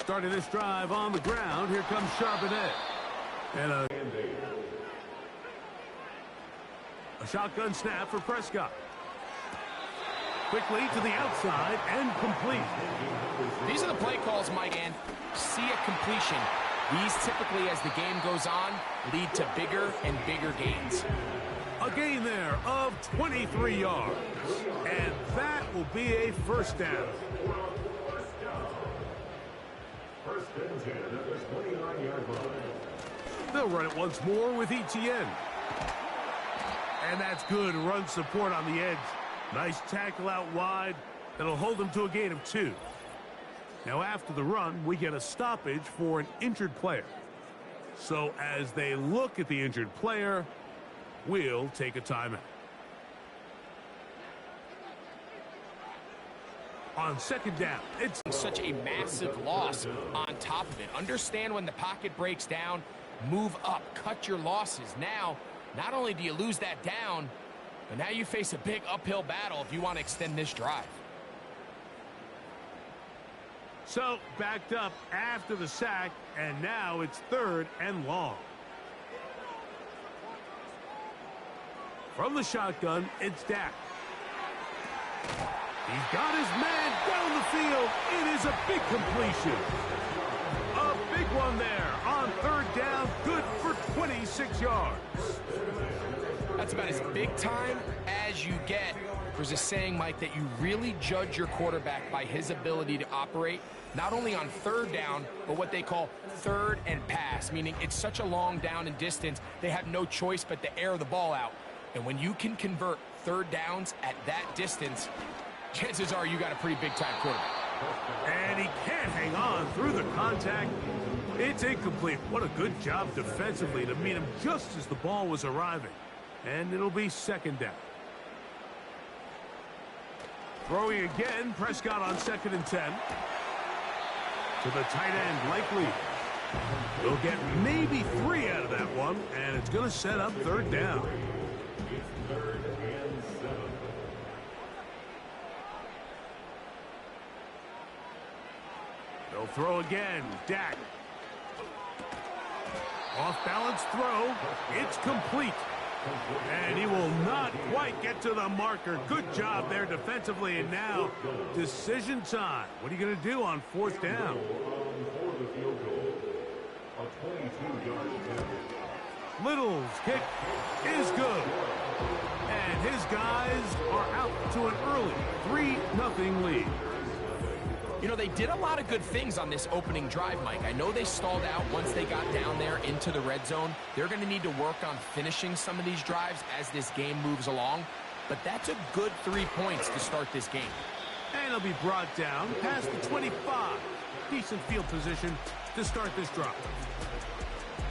Starting this drive on the ground, here comes Charbonnet. And a shotgun snap for Prescott. Quickly to the outside and complete. These are the play calls, Mike, and see a completion. These typically, as the game goes on, lead to bigger and bigger gains. A gain there of 23 yards. And that will be a first down. First and 10 at the 29-yard line. They'll run it once more with Etienne. And that's good run support on the edge. Nice tackle out wide. That'll hold them to a gain of 2. Now after the run, we get a stoppage for an injured player. So as they look at the injured player, we'll take a timeout. On second down, it's such a massive loss on top of it. Understand when the pocket breaks down, move up, cut your losses. Now, not only do you lose that down, but now you face a big uphill battle if you want to extend this drive. So backed up after the sack, and now it's 3rd and long. From the shotgun, it's Dak. He's got his man down the field. It is a big completion. A big one there on 3rd down, good for 26 yards. That's about as big time as you get. There's a saying, Mike, that you really judge your quarterback by his ability to operate, not only on 3rd down, but what they call 3rd and pass, meaning it's such a long down and distance, they have no choice but to air the ball out. And when you can convert 3rd downs at that distance, chances are you got a pretty big-time quarterback. And he can't hang on through the contact. It's incomplete. What a good job defensively to meet him just as the ball was arriving. And it'll be 2nd down. Throwing again, Prescott on 2nd and 10. To the tight end, likely. He'll get maybe 3 out of that one, and it's going to set up 3rd down. They'll throw again. Dak. Off-balance throw. It's complete. And he will not quite get to the marker. Good job there defensively. And now, decision time. What are you going to do on 4th down? Little's kick is good. And his guys are out to an early 3-0 lead. You know, they did a lot of good things on this opening drive, Mike. I know they stalled out once they got down there into the red zone. They're going to need to work on finishing some of these drives as this game moves along. But that's a good 3 points to start this game. And he'll be brought down past the 25. Decent field position to start this drive.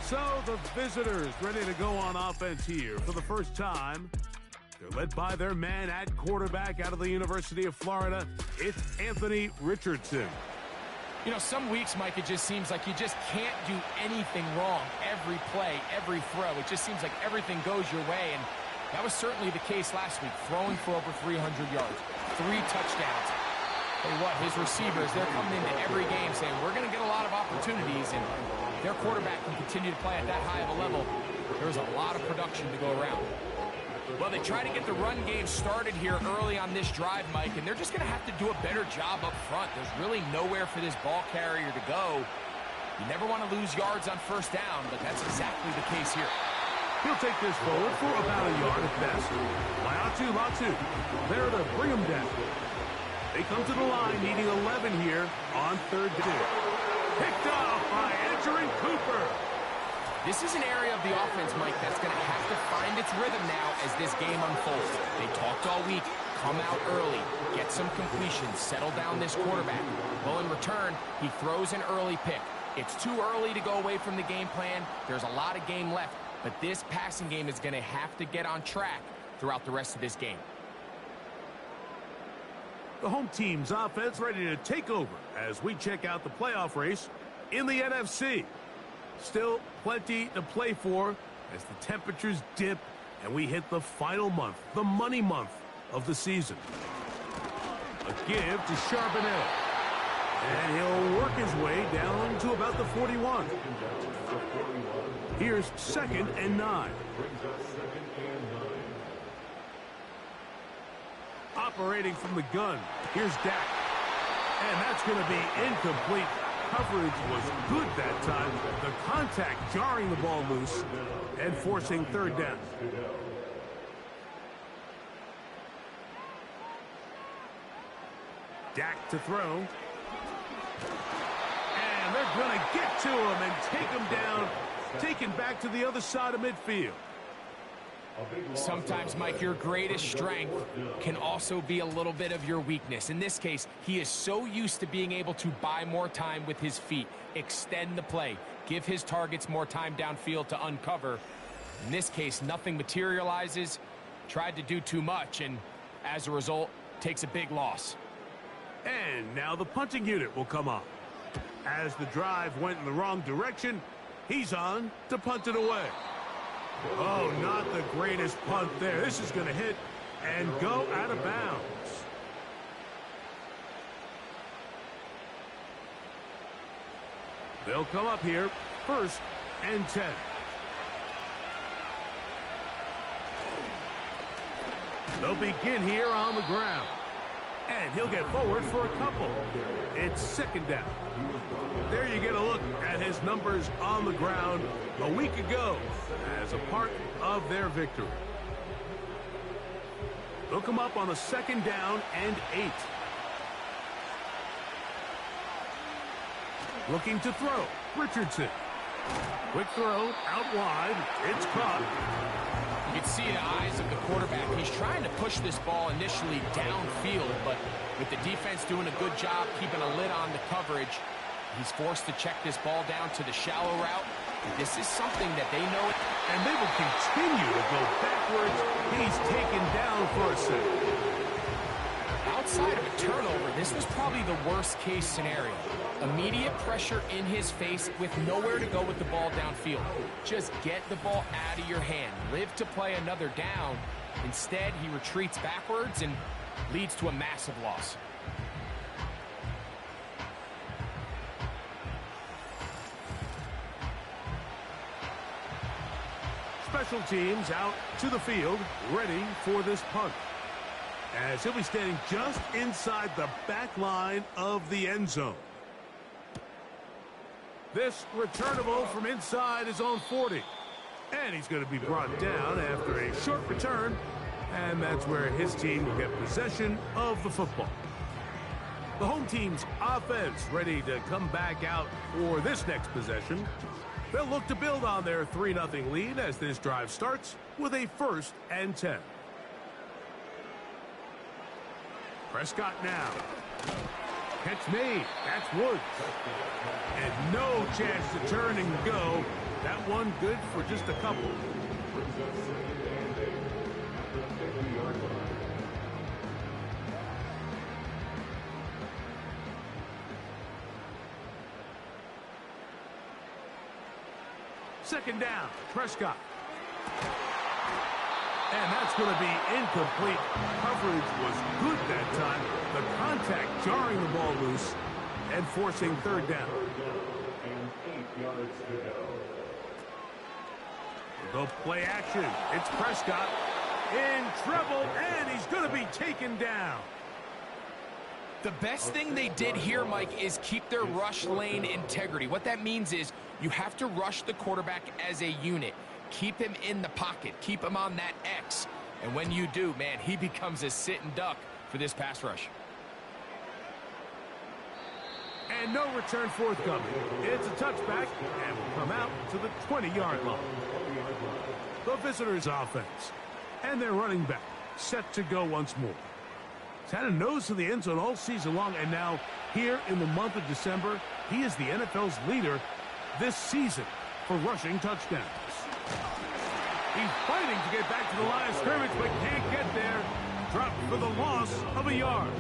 So the visitors ready to go on offense here for the first time. They're led by their man at quarterback out of the University of Florida. It's Anthony Richardson. You know, some weeks, Mike, it just seems like you just can't do anything wrong. Every play, every throw, it just seems like everything goes your way. And that was certainly the case last week, throwing for over 300 yards, 3 touchdowns. Tell you what, his receivers, they're coming into every game saying, we're going to get a lot of opportunities, and their quarterback can continue to play at that high of a level. There's a lot of production to go around. Well, they try to get the run game started here early on this drive, Mike, and they're just going to have to do a better job up front. There's really nowhere for this ball carrier to go. You never want to lose yards on 1st down, but that's exactly the case here. He'll take this forward for about a yard at best. Latu, there to bring him down. They come to the line needing 11 here on 3rd down. Picked off by Edgerrin Cooper. This is an area of the offense, Mike, that's going to have to find its rhythm now as this game unfolds. They talked all week, come out early, get some completions, settle down this quarterback. Well, in return, he throws an early pick. It's too early to go away from the game plan. There's a lot of game left, but this passing game is going to have to get on track throughout the rest of this game. The home team's offense ready to take over as we check out the playoff race in the NFC. Still plenty to play for as the temperatures dip and we hit the final month, the money month of the season. A give to Charbonnet. And he'll work his way down to about the 41. Here's 2nd and 9. Operating from the gun, here's Dak. And that's going to be incomplete. Coverage was good that time. The contact jarring the ball loose and forcing 3rd down. Dak to throw. And they're going to get to him and take him down, taken back to the other side of midfield. Sometimes, Mike, your greatest strength can also be a little bit of your weakness. In this case, he is so used to being able to buy more time with his feet, extend the play, give his targets more time downfield to uncover. In this case, nothing materializes, tried to do too much, and as a result, takes a big loss. And now the punting unit will come on. As the drive went in the wrong direction, he's on to punt it away. Oh, not the greatest punt there. This is going to hit and go out of bounds. They'll come up here, 1st and 10. They'll begin here on the ground. And he'll get forward for a couple. It's 2nd down. There you get a look at his numbers on the ground a week ago as a part of their victory. They'll come up on a 2nd down and 8. Looking to throw. Richardson. Quick throw out wide. It's caught. You can see the eyes of the quarterback. He's trying to push this ball initially downfield, but with the defense doing a good job keeping a lid on the coverage, he's forced to check this ball down to the shallow route. This is something that they know, and they will continue to go backwards. He's taken down for a sack. Outside of a turnover, this was probably the worst-case scenario. Immediate pressure in his face with nowhere to go with the ball downfield. Just get the ball out of your hand. Live to play another down. Instead, he retreats backwards and leads to a massive loss. Special teams out to the field, ready for this punt. As he'll be standing just inside the back line of the end zone. This returnable from inside his own 40. And he's going to be brought down after a short return. And that's where his team will get possession of the football. The home team's offense ready to come back out for this next possession. They'll look to build on their 3-0 lead as this drive starts with a 1st and 10. Prescott now. Catch made. That's Woods. And no chance to turn and go. That one good for just a couple. Second down, Prescott. And that's going to be incomplete. Coverage was good that time. The contact jarring the ball loose and forcing 3rd down. The play action. It's Prescott in trouble, and he's going to be taken down. The best thing they did here, Mike, is keep their rush lane integrity. What that means is you have to rush the quarterback as a unit. Keep him in the pocket. Keep him on that X. And when you do, man, he becomes a sitting duck for this pass rush. And no return forthcoming. It's a touchback and will come out to the 20-yard line. The visitors' offense. And their running back set to go once more. He's had a nose to the end zone all season long, and now here in the month of December, he is the NFL's leader this season for rushing touchdowns. He's fighting to get back to the line of scrimmage, but can't get there. Dropped for the loss of a yard.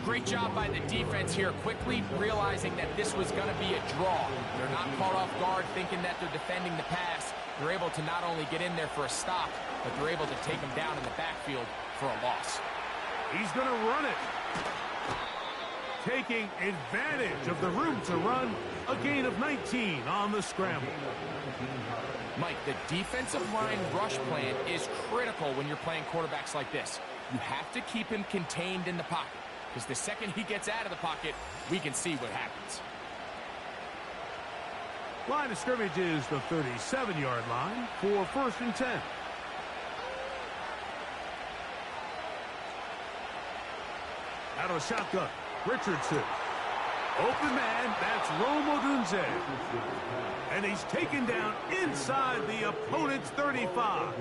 Great job by the defense here, quickly realizing that this was going to be a draw. They're not caught off guard thinking that they're defending the pass. They're able to not only get in there for a stop, but they're able to take him down in the backfield for a loss. He's going to run it. taking advantage of the room to run. A gain of 19 on the scramble. Mike, the defensive line rush plan is critical when you're playing quarterbacks like this. You have to keep him contained in the pocket, because the second he gets out of the pocket, we can see what happens. Line of scrimmage is the 37-yard line for 1st and 10. Out of a shotgun, Richardson. Open man, that's Rome Odunze. And he's taken down inside the opponent's 35.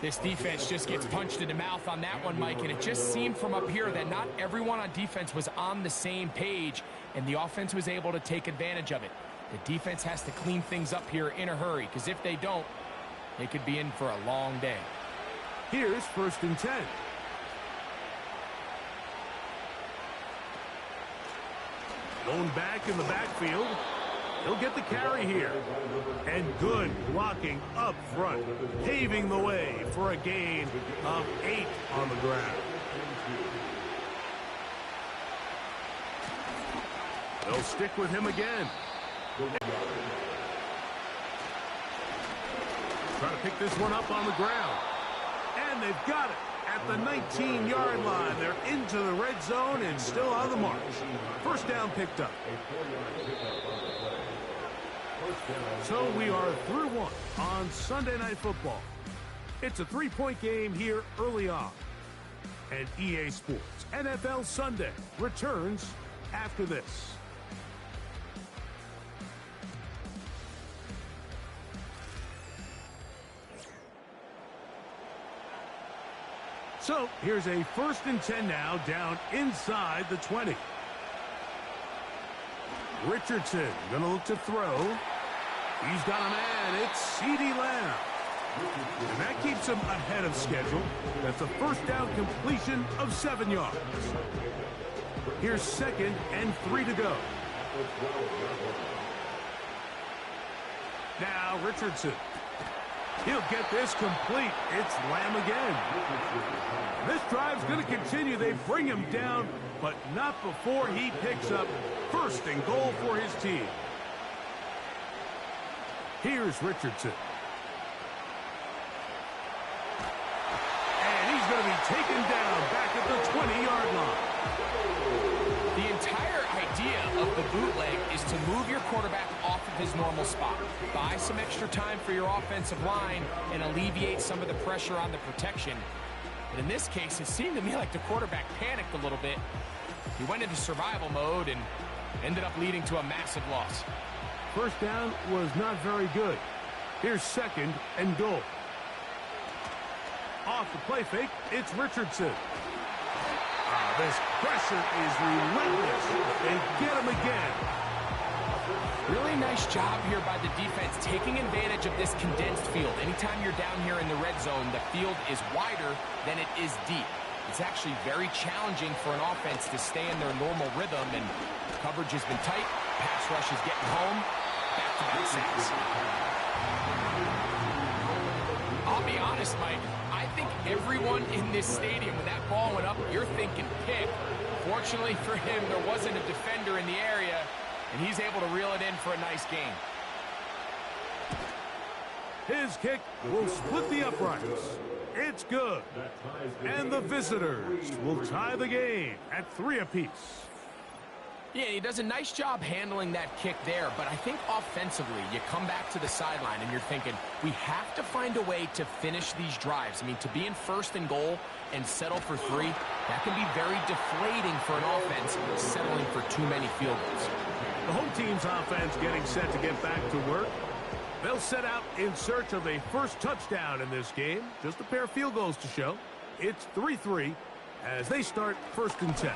This defense just gets punched in the mouth on that one, Mike, and it just seemed from up here that not everyone on defense was on the same page, and the offense was able to take advantage of it. The defense has to clean things up here in a hurry, because if they don't, they could be in for a long day. Here's 1st and 10. Going back in the backfield. He'll get the carry here. And good blocking up front, paving the way for a gain of 8 on the ground. They'll stick with him again. Try to pick this one up on the ground. And they've got it at the 19-yard line. They're into the red zone and still on the march. 1st down picked up. So we are through 1 on Sunday Night Football. It's a 3-point game here early on. And EA Sports NFL Sunday returns after this. So here's a 1st and 10 now, down inside the 20. Richardson gonna look to throw. He's got a man. It's CeeDee Lamb. And that keeps him ahead of schedule. That's a 1st down completion of 7 yards. Here's 2nd and 3 to go. Now Richardson. He'll get this complete. It's Lamb again. This drive's going to continue. They bring him down, but not before he picks up 1st and goal for his team. Here's Richardson. And he's going to be taken down back at the 20-yard line. The entire idea of the bootleg is to move your quarterback off of his normal spot. Buy some extra time for your offensive line and alleviate some of the pressure on the protection. But in this case, it seemed to me like the quarterback panicked a little bit. He went into survival mode and ended up leading to a massive loss. 1st down was not very good. Here's 2nd and goal. Off the play fake, it's Richardson. This pressure is relentless. They get him again. Really nice job here by the defense, taking advantage of this condensed field. Anytime you're down here in the red zone, the field is wider than it is deep. It's actually very challenging for an offense to stay in their normal rhythm, and coverage has been tight. Pass rush is getting home. Back-to-back sacks. I'll be honest, Mike. I think everyone in this stadium, when that ball went up, you're thinking pick. Fortunately for him, there wasn't a defender in the area, and he's able to reel it in for a nice gain. His kick will split the uprights. It's good. And the visitors will tie the game at 3 apiece. Yeah, he does a nice job handling that kick there, but I think offensively, you come back to the sideline and you're thinking, we have to find a way to finish these drives. I mean, to be in 1st and goal and settle for 3, that can be very deflating for an offense settling for too many field goals. The home team's offense getting set to get back to work. They'll set out in search of a 1st touchdown in this game. Just a pair of field goals to show. It's 3-3 as they start 1st and 10.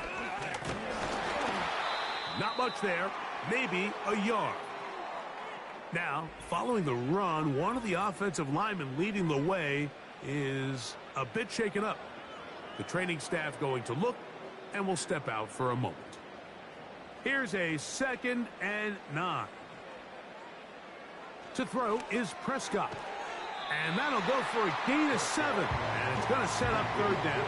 Not much there, maybe a yard. Now, following the run, one of the offensive linemen leading the way is a bit shaken up. The training staff going to look and will step out for a moment. Here's a 2nd and 9. To throw is Prescott. And that'll go for a gain of 7. And it's going to set up 3rd down.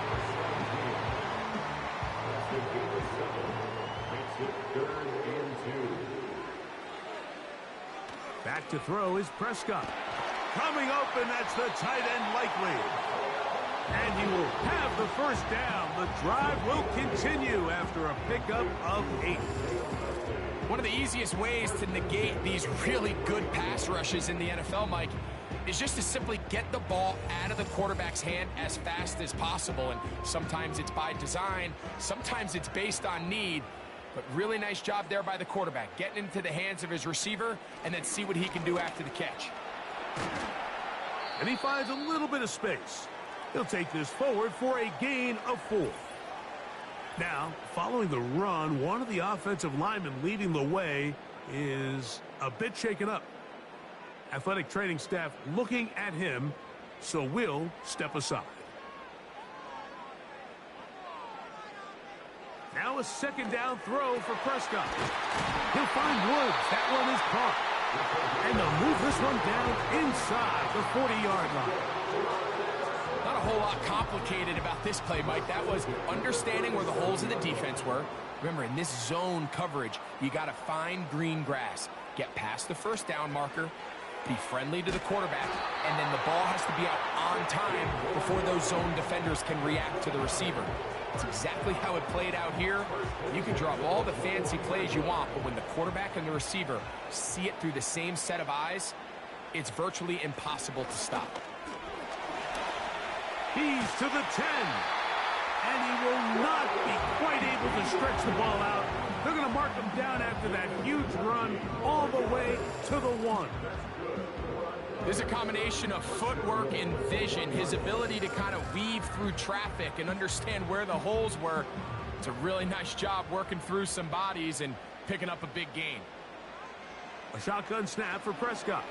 Back to throw is Prescott. Coming open, that's the tight end likely. And he will have the first down. The drive will continue after a pickup of 8. One of the easiest ways to negate these really good pass rushes in the NFL, Mike, is just to simply get the ball out of the quarterback's hand as fast as possible. And sometimes it's by design, sometimes it's based on need. But really nice job there by the quarterback, getting into the hands of his receiver and then see what he can do after the catch. And he finds a little bit of space. He'll take this forward for a gain of 4. Now, following the run, one of the offensive linemen leading the way is a bit shaken up. Athletic training staff looking at him, so will step aside. Now a second down throw for Prescott. He'll find Woods. That one is caught. And they'll move this one down inside the 40-yard line. Not a whole lot complicated about this play, Mike. That was understanding where the holes in the defense were. Remember, in this zone coverage, you got to find green grass. Get past the first down marker, be friendly to the quarterback, and then the ball has to be out on time before those zone defenders can react to the receiver. It's exactly how it played out here. You can draw all the fancy plays you want, but when the quarterback and the receiver see it through the same set of eyes, it's virtually impossible to stop. He's to the 10. And he will not be quite able to stretch the ball out. They're going to mark him down after that huge run all the way to the 1. There's a combination of footwork and vision, his ability to kind of weave through traffic and understand where the holes were. It's a really nice job working through some bodies and picking up a big gain. A shotgun snap for Prescott.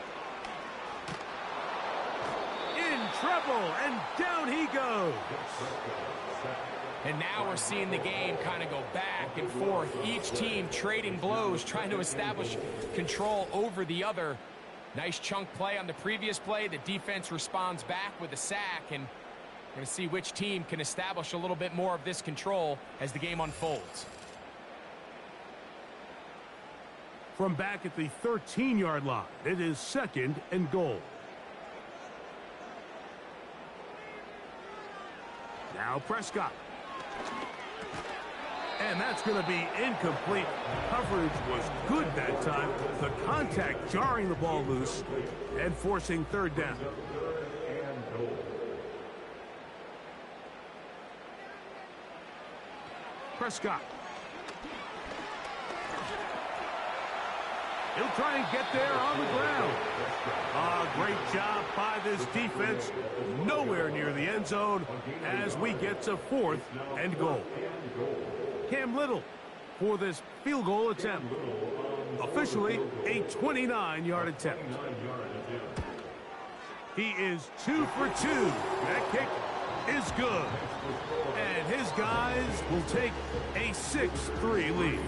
In trouble, and down he goes. And now we're seeing the game kind of go back and forth. Each team trading blows, trying to establish control over the other. Nice chunk play on the previous play. The defense responds back with a sack, and we're going to see which team can establish a little bit more of this control as the game unfolds. From back at the 13-yard line, it is 2nd and goal. Now Prescott. And that's going to be incomplete. Coverage was good that time. The contact jarring the ball loose and forcing 3rd down. Prescott. He'll try and get there on the ground. Great job by this defense. Nowhere near the end zone as we get to 4th and goal. Cam Little for this field goal attempt. Officially a 29-yard attempt. He is 2 for 2. That kick is good. And his guys will take a 6-3 lead.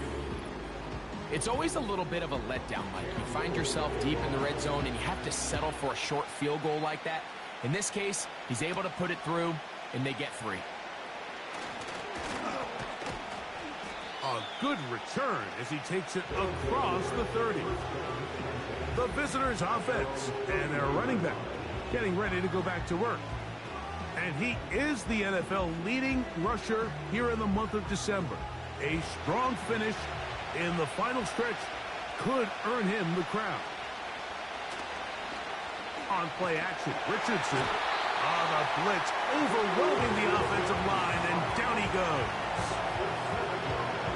It's always a little bit of a letdown, Mike. You find yourself deep in the red zone and you have to settle for a short field goal like that. In this case, he's able to put it through and they get 3. A good return as he takes it across the 30. The visitors' offense and their running back getting ready to go back to work. And he is the NFL leading rusher here in the month of December. A strong finish in the final stretch could earn him the crown. On play action, Richardson on a blitz, overwhelming the offensive line, and down he goes.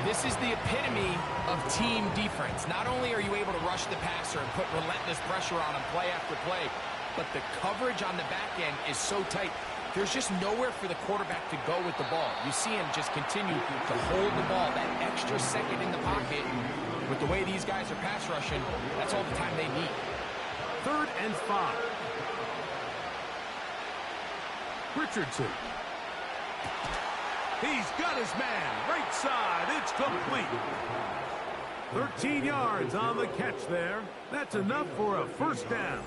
This is the epitome of team defense. Not only are you able to rush the passer and put relentless pressure on him play after play, but the coverage on the back end is so tight. There's just nowhere for the quarterback to go with the ball. You see him just continue to hold the ball, that extra second in the pocket. With the way these guys are pass rushing, that's all the time they need. 3rd and 5. Richardson. He's got his man. Right side. It's complete. 13 yards on the catch there. That's enough for a 1st down.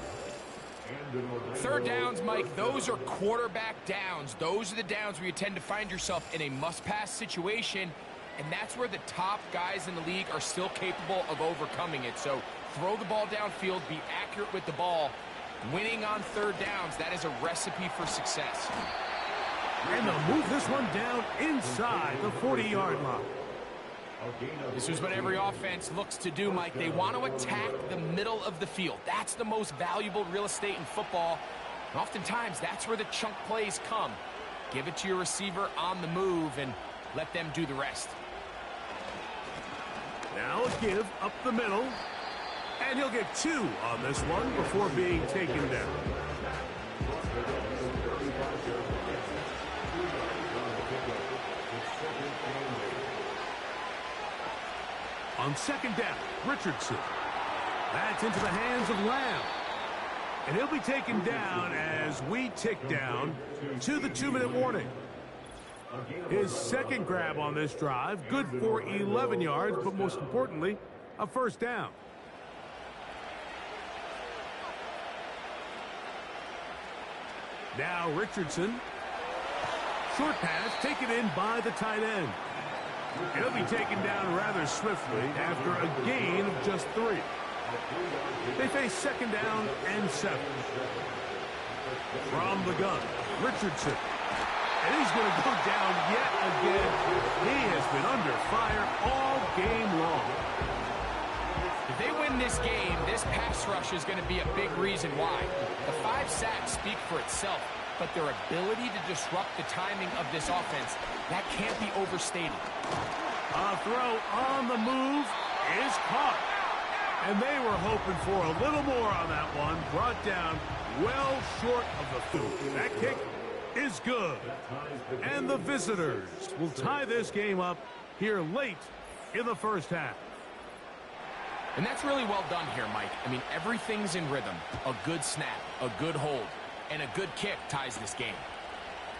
3rd downs, Mike, those are quarterback downs. Those are the downs where you tend to find yourself in a must-pass situation, and that's where the top guys in the league are still capable of overcoming it. So throw the ball downfield, be accurate with the ball. Winning on third downs, that is a recipe for success. And they'll move this one down inside the 40-yard line. This is what every offense looks to do, Mike. They want to attack the middle of the field. That's the most valuable real estate in football. And oftentimes, that's where the chunk plays come. Give it to your receiver on the move and let them do the rest. Now a give up the middle. And he'll get 2 on this one before being taken down. On second down, Richardson. That's into the hands of Lamb. And he'll be taken down as we tick down to the 2-minute warning. His second grab on this drive, good for 11 yards, but most importantly, a first down. Now Richardson. Short pass taken in by the tight end. He'll be taken down rather swiftly after a gain of just 3. They face second down and 7. From the gun, Richardson. And he's going to go down yet again. He has been under fire all game long. If they win this game, this pass rush is going to be a big reason why. The 5 sacks speak for itself, but their ability to disrupt the timing of this offense, that can't be overstated. A throw on the move is caught. And they were hoping for a little more on that one. Brought down well short of the field. That kick is good. And the visitors will tie this game up here late in the first half. And that's really well done here, Mike. I mean, everything's in rhythm. A good snap, a good hold, and a good kick ties this game.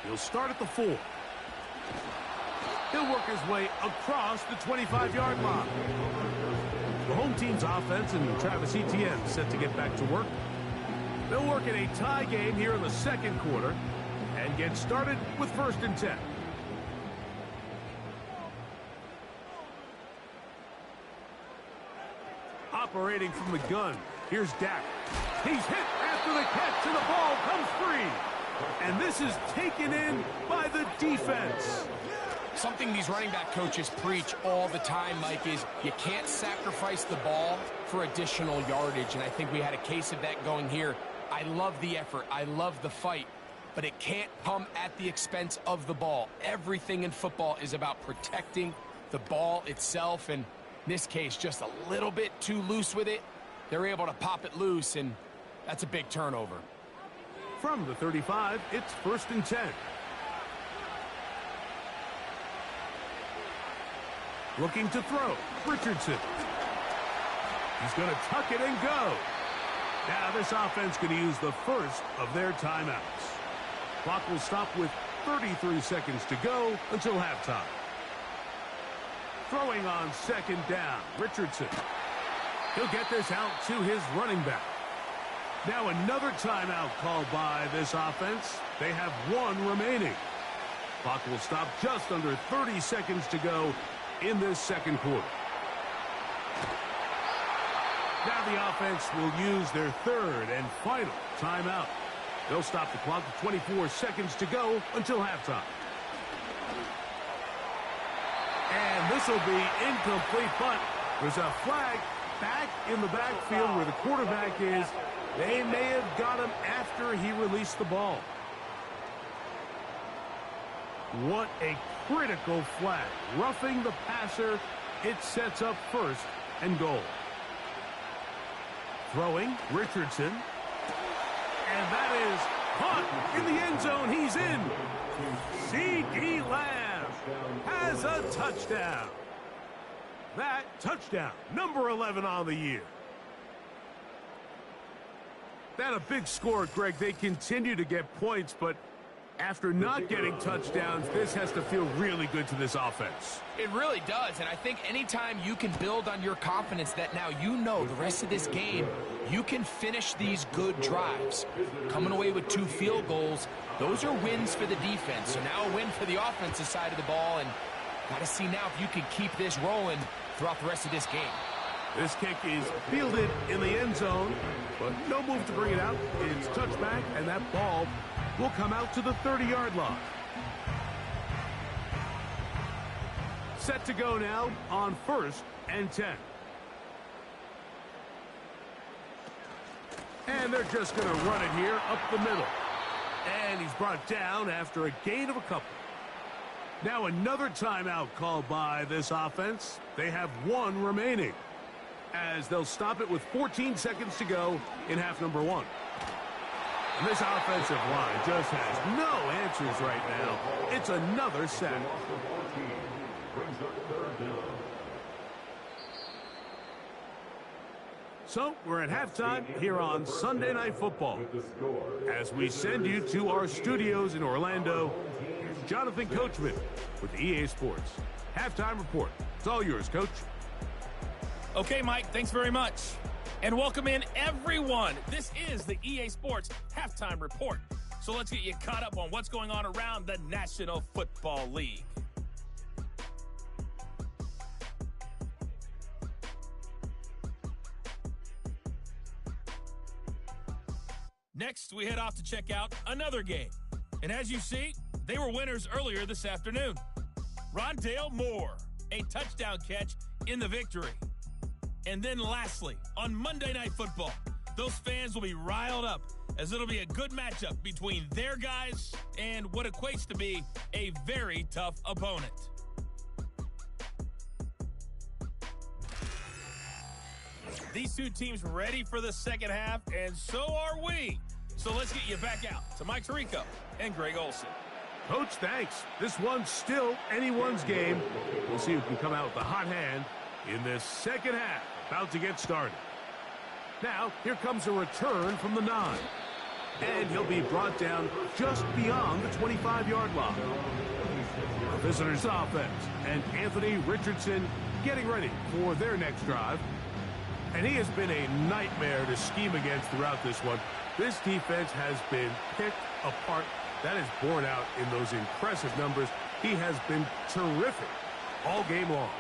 He'll start at the 4. He'll work his way across the 25-yard line. The home team's offense and Travis Etienne set to get back to work. They'll work in a tie game here in the second quarter and get started with 1st and 10. Operating from the gun, here's Dak. He's hit after the catch, and the ball comes free. And this is taken in by the defense. Something these running back coaches preach all the time, Mike, is you can't sacrifice the ball for additional yardage. And I think we had a case of that going here. I love the effort. I love the fight. But it can't come at the expense of the ball. Everything in football is about protecting the ball itself. And in this case, just a little bit too loose with it. They're able to pop it loose, and that's a big turnover. From the 35, it's 1st and 10. Looking to throw, Richardson. He's going to tuck it and go. Now this offense going to use the first of their timeouts. Clock will stop with 33 seconds to go until halftime. Throwing on second down, Richardson. He'll get this out to his running back. Now another timeout called by this offense. They have 1 remaining. Clock will stop just under 30 seconds to go in this second quarter. Now the offense will use their 3rd and final timeout. They'll stop the clock with 24 seconds to go until halftime. And this will be incomplete, but there's a flag back in the backfield where the quarterback is. They may have got him after he released the ball. What a critical flag. Roughing the passer, it sets up 1st and goal. Throwing, Richardson. And that is caught in the end zone. He's in. C.D. Lamb has a touchdown. That touchdown, number 11 on the year. That a big score, Greg. They continue to get points, but after not getting touchdowns, this has to feel really good to this offense. It really does, and I think anytime you can build on your confidence that now you know the rest of this game, you can finish these good drives. Coming away with 2 field goals, those are wins for the defense. So now a win for the offensive side of the ball, and Got to see now if you can keep this rolling throughout the rest of this game. This kick is fielded in the end zone, but no move to bring it out. It's touched back, and that ball will come out to the 30-yard line. Set to go now on 1st and 10. And they're just going to run it here up the middle. And he's brought down after a gain of a couple. Now another timeout called by this offense. They have one remaining, as they'll stop it with 14 seconds to go in half number 1. And this offensive line just has no answers right now. It's another sack. So we're at halftime here on Sunday Night Football. As we send you to our studios in Orlando, here's Jonathan Coachman with EA Sports. Halftime report. It's all yours, Coach. Okay, Mike, thanks very much. And welcome in, everyone. This is the EA Sports Halftime Report. So let's get you caught up on what's going on around the National Football League. Next, we head off to check out another game. And as you see, they were winners earlier this afternoon. Rondale Moore, a touchdown catch in the victory. And then lastly, on Monday Night Football, those fans will be riled up as it'll be a good matchup between their guys and what equates to be a very tough opponent. These two teams ready for the second half, and so are we. So let's get you back out to Mike Tirico and Greg Olson. Coach, thanks. This one's still anyone's game. We'll see who can come out with the hot hand in this second half. About to get started. Now, here comes a return from the 9. And he'll be brought down just beyond the 25-yard line. The visitors' offense and Anthony Richardson getting ready for their next drive. And he has been a nightmare to scheme against throughout this one. This defense has been picked apart. That is borne out in those impressive numbers. He has been terrific all game long.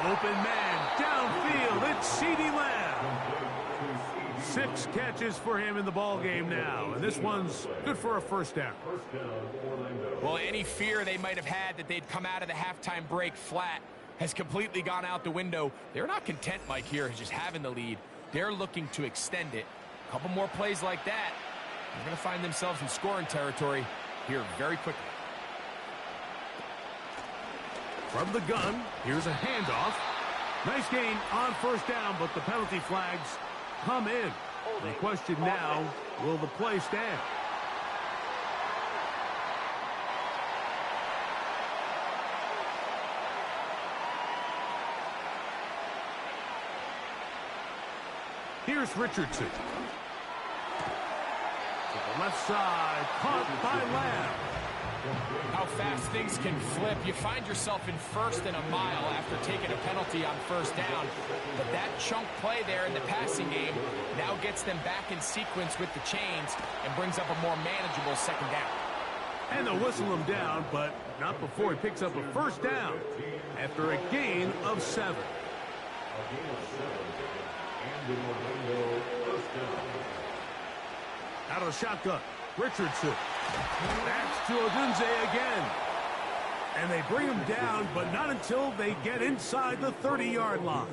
Open man, downfield, it's CeeDee Lamb. 6 catches for him in the ball game now, and this one's good for a first down. Well, any fear they might have had that they'd come out of the halftime break flat has completely gone out the window. They're not content, Mike, here, just having the lead. They're looking to extend it. A couple more plays like that, they're going to find themselves in scoring territory here very quickly. From the gun, here's a handoff. Nice gain on first down, but the penalty flags come in. The question now, will the play stand? Here's Richardson. To the left side, caught by Lamb. How fast things can flip. You find yourself in 1st and a mile after taking a penalty on first down. But that chunk play there in the passing game now gets them back in sequence with the chains and brings up a more manageable second down. And they'll whistle him down, but not before he picks up a first down after a gain of 7. Out of the shotgun, Richardson. That's to Odunze again. And they bring him down, but not until they get inside the 30-yard line.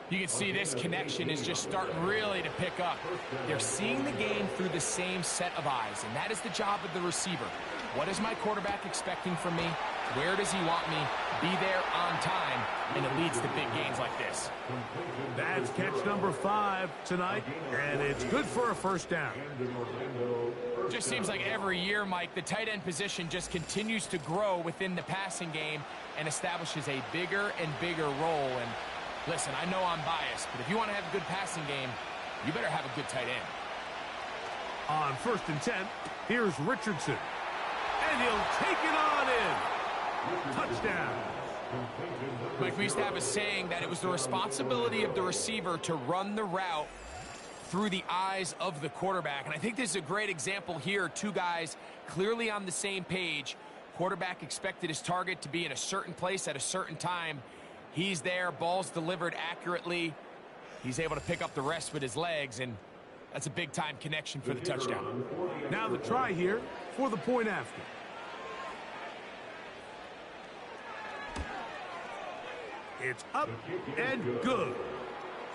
You can see this connection is just starting really to pick up. They're seeing the game through the same set of eyes, and that is the job of the receiver. What is my quarterback expecting from me? Where does he want me? Be there on time, and it leads to big gains like this. That's catch number 5 tonight, and it's good for a first down. Just seems like every year, Mike, the tight end position just continues to grow within the passing game and establishes a bigger and bigger role. And listen, I know I'm biased, but if you want to have a good passing game, you better have a good tight end. On 1st and 10, here's Richardson. And he'll take it on in. Touchdown. Mike, we used to have a saying that it was the responsibility of the receiver to run the route through the eyes of the quarterback. And I think this is a great example here. 2 guys clearly on the same page, Quarterback expected his target to be in a certain place at a certain time. He's there, ball's delivered accurately. He's able to pick up the rest with his legs, and that's a big-time connection for the touchdown. Now the try here for the point after. It's up and good.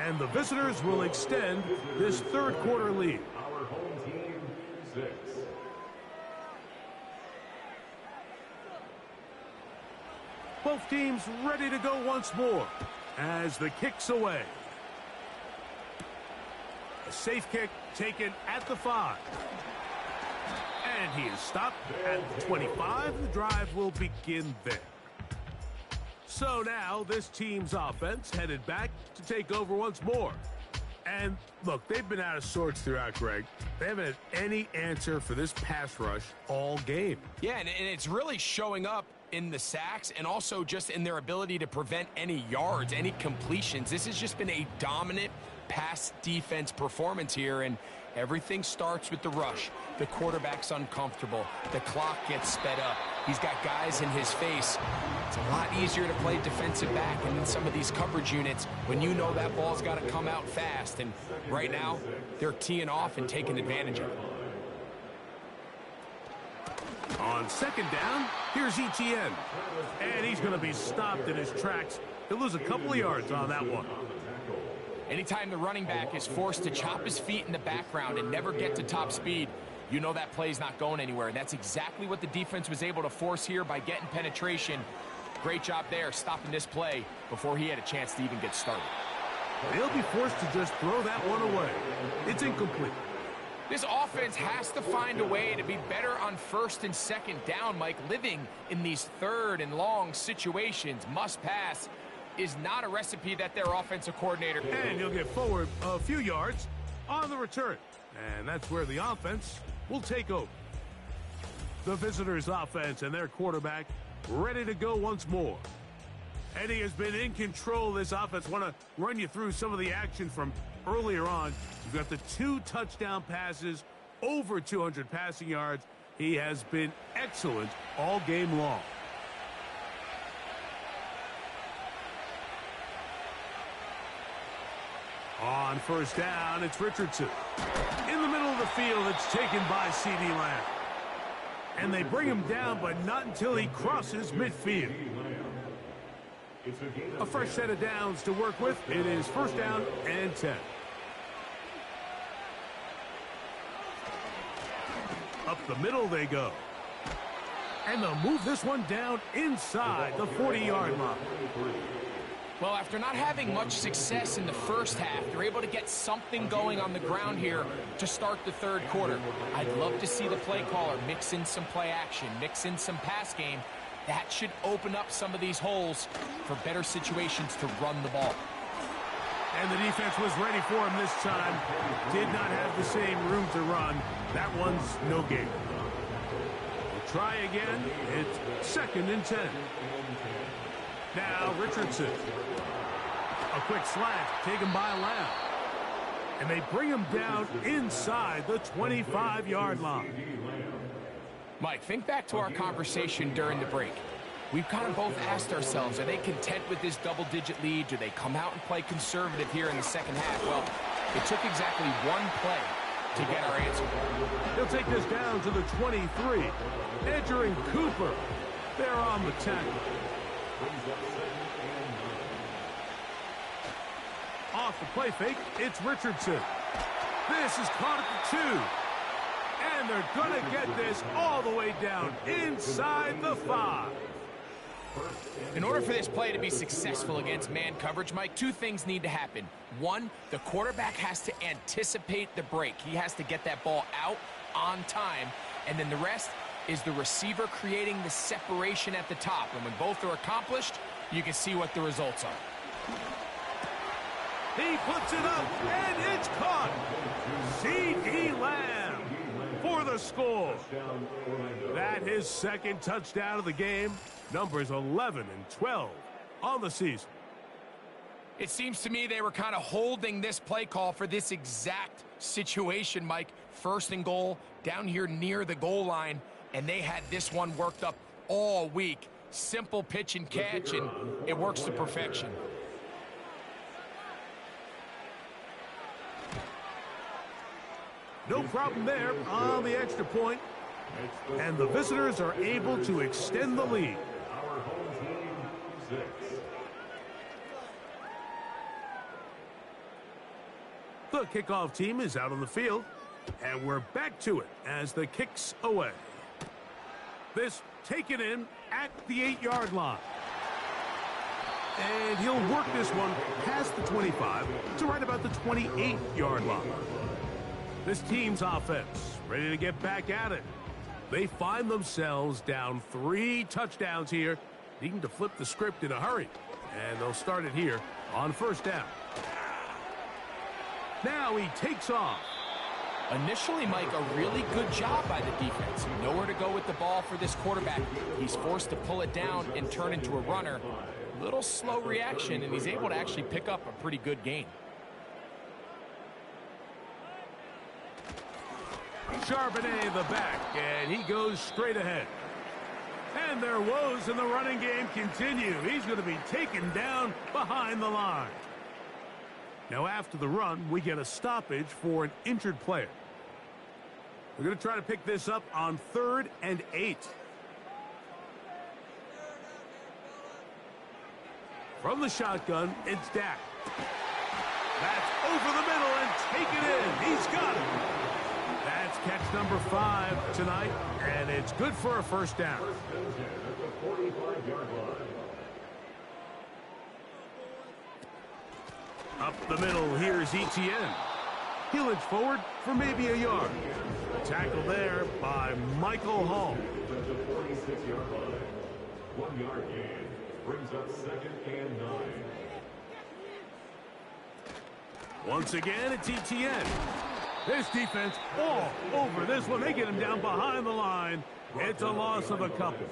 And the visitors will extend this third quarter lead. Our home team, 6. Both teams ready to go once more as the kick's away. A safe kick taken at the 5. And he is stopped at the 25. The drive will begin there. So now this team's offense headed back to take over once more. And look, they've been out of sorts throughout, Greg. They haven't had any answer for this pass rush all game. Yeah, and it's really showing up in the sacks and also just in their ability to prevent any yards, any completions. This has just been a dominant pass defense performance here, and everything starts with the rush. The quarterback's uncomfortable. The clock gets sped up. He's got guys in his face. It's a lot easier to play defensive back and in some of these coverage units when you know that ball's got to come out fast. And right now, they're teeing off and taking advantage of it. On second down, here's Etienne. And he's going to be stopped in his tracks. He'll lose a couple of yards on that one. Anytime the running back is forced to chop his feet in the background and never get to top speed, you know that play's not going anywhere. That's exactly what the defense was able to force here by getting penetration. Great job there, stopping this play before he had a chance to even get started. They'll be forced to just throw that one away. It's incomplete. This offense has to find a way to be better on first and second down, Mike. Living in these third and long situations, must pass, is not a recipe that their offensive coordinator. And he'll get forward a few yards on the return. And that's where the offense will take over. The visitors' offense and their quarterback ready to go once more. And he has been in control of this offense. Want to run you through some of the action from earlier on. You've got the 2 touchdown passes, over 200 passing yards. He has been excellent all game long. On first down, it's Richardson. In the middle of the field, it's taken by C.D. Lamb. And they bring him down, but not until he crosses midfield. A fresh set of downs to work with. It is first down and 10. Up the middle they go. And they'll move this one down inside the 40-yard line. Well, after not having much success in the first half, they're able to get something going on the ground here to start the third quarter. I'd love to see the play caller mix in some play action, mix in some pass game. That should open up some of these holes for better situations to run the ball. And the defense was ready for him this time. Did not have the same room to run. That one's no gain. We'll try again. It's second and 10. Now Richardson. A quick slant taken by Lamb. And they bring him down inside the 25-yard line. Mike, think back to our conversation during the break. We've kind of both asked ourselves, are they content with this double-digit lead? Do they come out and play conservative here in the second half? Well, it took exactly one play to get our answer. He'll take this down to the 23. Edger and Cooper, they're on the tackle. Off the play fake, it's Richardson. This is caught at the 2. And they're going to get this all the way down inside the 5. In order for this play to be successful against man coverage, Mike, 2 things need to happen. 1, the quarterback has to anticipate the break. He has to get that ball out on time. And then the rest is the receiver creating the separation at the top. And when both are accomplished, you can see what the results are. He puts it up, and it's caught. C.D. Lamb for the score. That his second touchdown of the game. Numbers 11 and 12 on the season. It seems to me they were kind of holding this play call for this exact situation, Mike. First and goal, down here near the goal line, and they had this one worked up all week. Simple pitch and catch, and it works to perfection. No problem there on the extra point. And the visitors are able to extend the lead. Our home team, 6. The kickoff team is out on the field. And we're back to it as the kick's away. This taken in at the 8-yard line. And he'll work this one past the 25 to right about the 28-yard line. This team's offense ready to get back at it. They find themselves down 3 touchdowns here, needing to flip the script in a hurry. And they'll start it here on first down. Now he takes off. Initially, Mike, a really good job by the defense. Nowhere to go with the ball for this quarterback. He's forced to pull it down and turn into a runner. Little slow reaction, and he's able to actually pick up a pretty good gain. Charbonnet the back, and he goes straight ahead. And their woes in the running game continue. He's going to be taken down behind the line. Now after the run, we get a stoppage for an injured player. We're going to try to pick this up on 3rd and 8. From the shotgun, it's Dak. That's over the middle and taken in. He's got it. That's catch number 5 tonight, and it's good for a first down. First and 10 at the 45-yard line. Up the middle, here's Etienne. He'll inch forward for maybe a yard. A tackle there by Michael Hall. At the 46-yard line. 1-yard gain brings up 2nd and 9. Once again, it's Etienne. This defense all over this one. They get him down behind the line. It's a loss of a couple.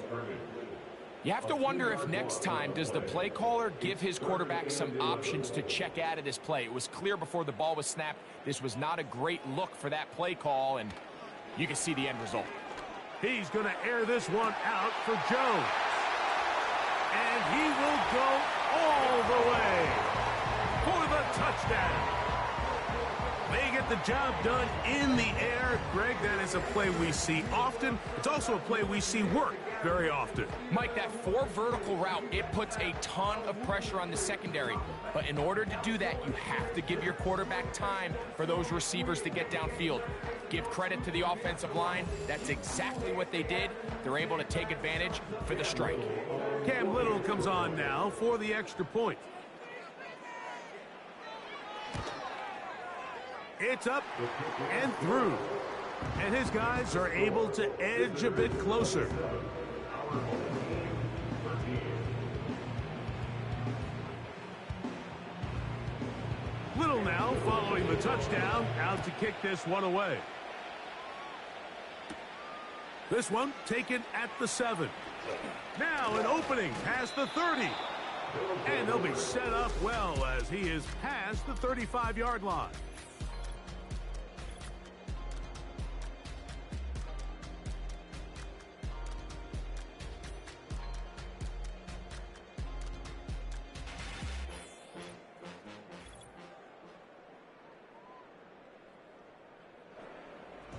You have to wonder if next time does the play caller give his quarterback some options to check out of this play. It was clear before the ball was snapped. This was not a great look for that play call, and you can see the end result. He's going to air this one out for Jones. And he will go all the way for the touchdown. They get the job done in the air. Greg, that is a play we see often. It's also a play we see work very often. Mike, that 4 vertical route, it puts a ton of pressure on the secondary. But in order to do that, you have to give your quarterback time for those receivers to get downfield. Give credit to the offensive line. That's exactly what they did. They're able to take advantage for the strike. Cam Little comes on now for the extra point. It's up and through. And his guys are able to edge a bit closer. Little now following the touchdown, out to kick this one away. This one taken at the 7. Now an opening past the 30. And they'll be set up well as he is past the 35-yard line.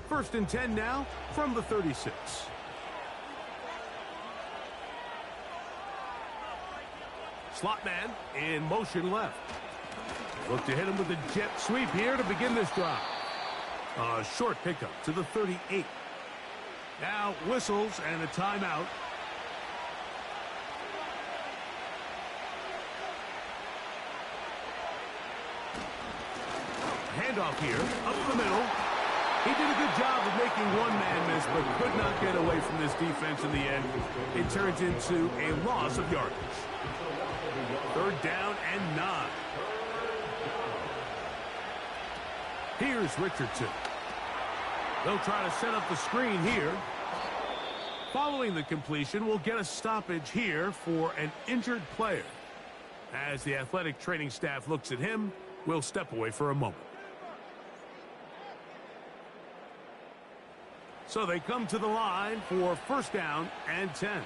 First and 10 now from the 36. Slot man in motion left. Look to hit him with a jet sweep here to begin this drive. A short pickup to the 38. Now whistles and a timeout. Handoff here, up the middle. He did a good job of making one man miss, but could not get away from this defense in the end. It turns into a loss of yardage. 3rd down and 9. Here's Richardson. They'll try to set up the screen here. Following the completion, we'll get a stoppage here for an injured player. As the athletic training staff looks at him, we'll step away for a moment. So they come to the line for first down and 10.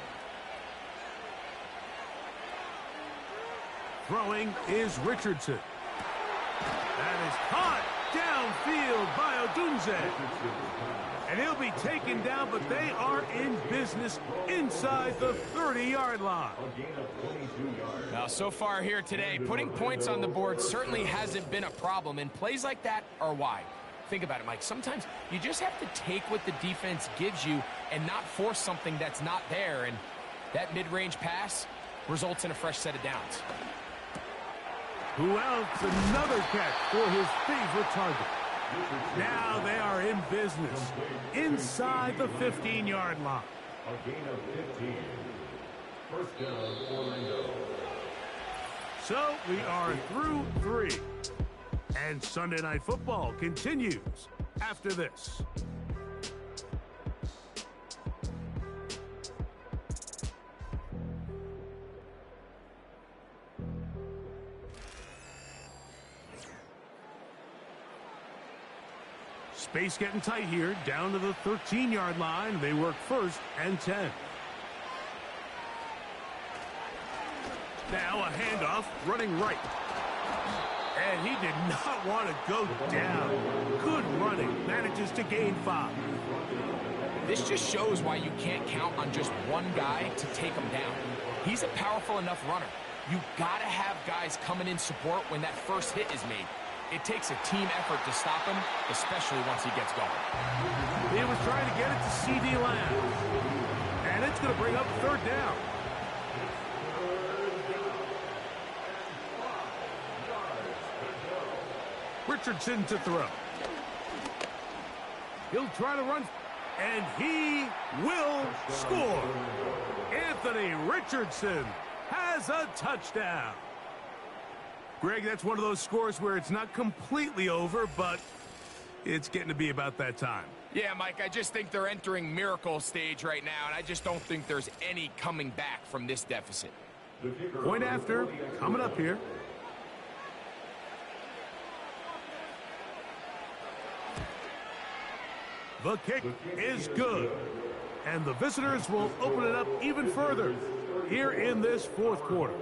Throwing is Richardson. That is caught downfield by Odunze. And he'll be taken down, but they are in business inside the 30-yard line. Now, so far here today, putting points on the board certainly hasn't been a problem, and plays like that are why. Think about it, Mike. Sometimes you just have to take what the defense gives you and not force something that's not there, and that mid-range pass results in a fresh set of downs. Who else? Another catch for his favorite target. Now they are in business inside the 15-yard line. A gain of 15. First down, Orlando. So we are through 3. And Sunday Night Football continues after this. Space getting tight here, down to the 13-yard line. They work 1st and 10. Now a handoff, running right. And he did not want to go down. Good running, manages to gain 5. This just shows why you can't count on just one guy to take him down. He's a powerful enough runner. You gotta have guys coming in support when that first hit is made. It takes a team effort to stop him, especially once he gets going. He was trying to get it to C.D. Lamb. And it's going to bring up 3rd down. Richardson to throw. He'll try to run, and he will score. Anthony Richardson has a touchdown. Greg, that's one of those scores where it's not completely over, but it's getting to be about that time. Yeah, Mike, I just think they're entering miracle stage right now, and I just don't think there's any coming back from this deficit. Point after, coming up here. The kick is good, and the visitors will open it up even further here in this 4th quarter.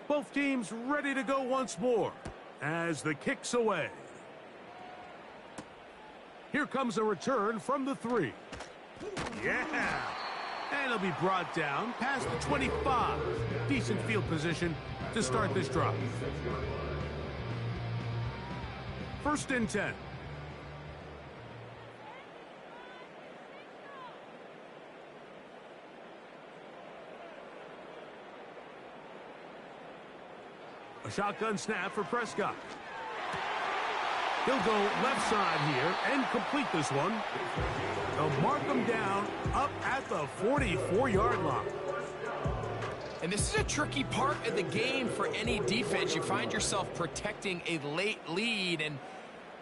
Both teams ready to go once more as the kick's away. Here comes a return from the 3. Yeah! And it'll be brought down past the 25. Decent field position to start this drive. 1st and 10. A shotgun snap for Prescott. He'll go left side here and complete this one. They'll mark him down up at the 44-yard line. And this is a tricky part of the game for any defense. You find yourself protecting a late lead, and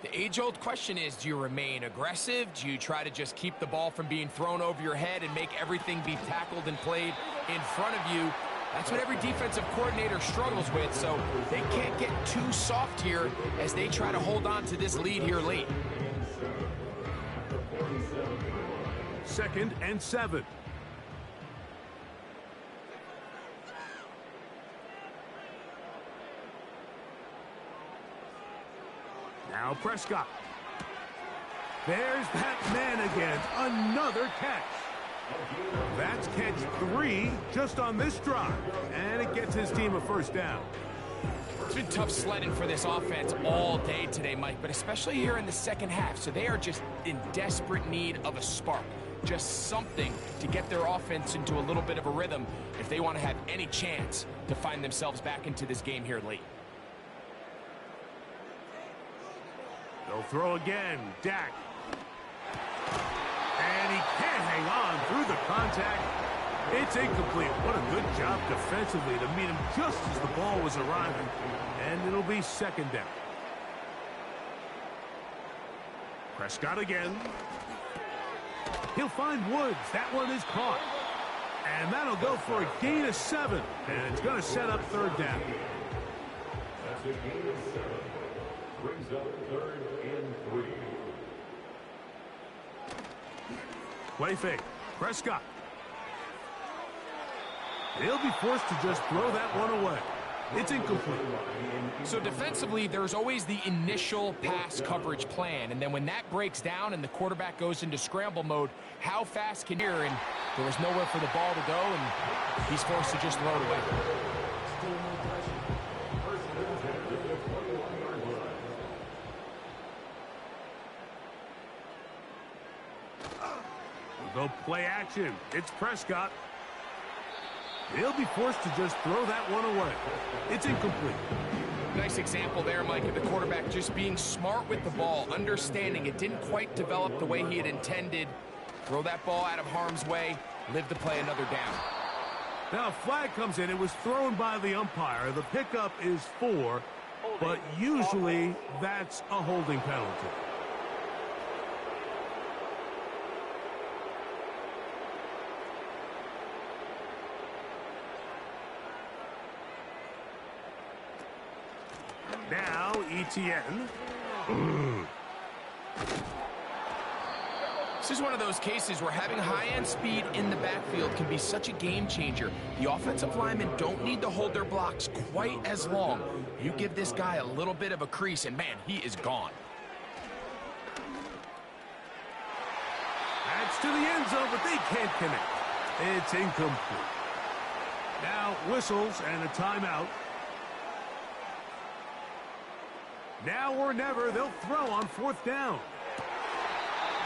the age-old question is, do you remain aggressive? Do you try to just keep the ball from being thrown over your head and make everything be tackled and played in front of you? That's what every defensive coordinator struggles with, so they can't get too soft here as they try to hold on to this lead here late. 2nd and 7. Now Prescott. There's that man again. Another catch. That's catch 3 just on this drive. And it gets his team a 1st down. It's been tough sledding for this offense all day today, Mike, but especially here in the second half. So they are just in desperate need of a spark. Just something to get their offense into a little bit of a rhythm if they want to have any chance to find themselves back into this game here late. They'll throw again. Dak. And he can't hang on through the contact. It's incomplete. What a good job defensively to meet him just as the ball was arriving. And it'll be 2nd down. Prescott again. He'll find Woods. That one is caught. And that'll go for a gain of 7. And it's going to set up 3rd down. That's a gain of 7. Brings up 3rd and 3. Play fake. Prescott. He'll be forced to just throw that one away. It's incomplete. So defensively, there's always the initial pass coverage plan, and then when that breaks down and the quarterback goes into scramble mode, how fast can you? And there was nowhere for the ball to go, and he's forced to just throw it away. We'll go play action. It's Prescott. He'll be forced to just throw that one away. It's incomplete. Nice example there, Mike, of the quarterback just being smart with the ball, understanding it didn't quite develop the way he had intended. Throw that ball out of harm's way, live to play another down. Now a flag comes in. It was thrown by the umpire. The pickup is 4, but usually that's a holding penalty. Now, ETN. This is one of those cases where having high-end speed in the backfield can be such a game changer. The offensive linemen don't need to hold their blocks quite as long. You give this guy a little bit of a crease, and man, he is gone. That's to the end zone, but they can't connect. It's incomplete. Now, whistles and a timeout. Now or never, they'll throw on 4th down.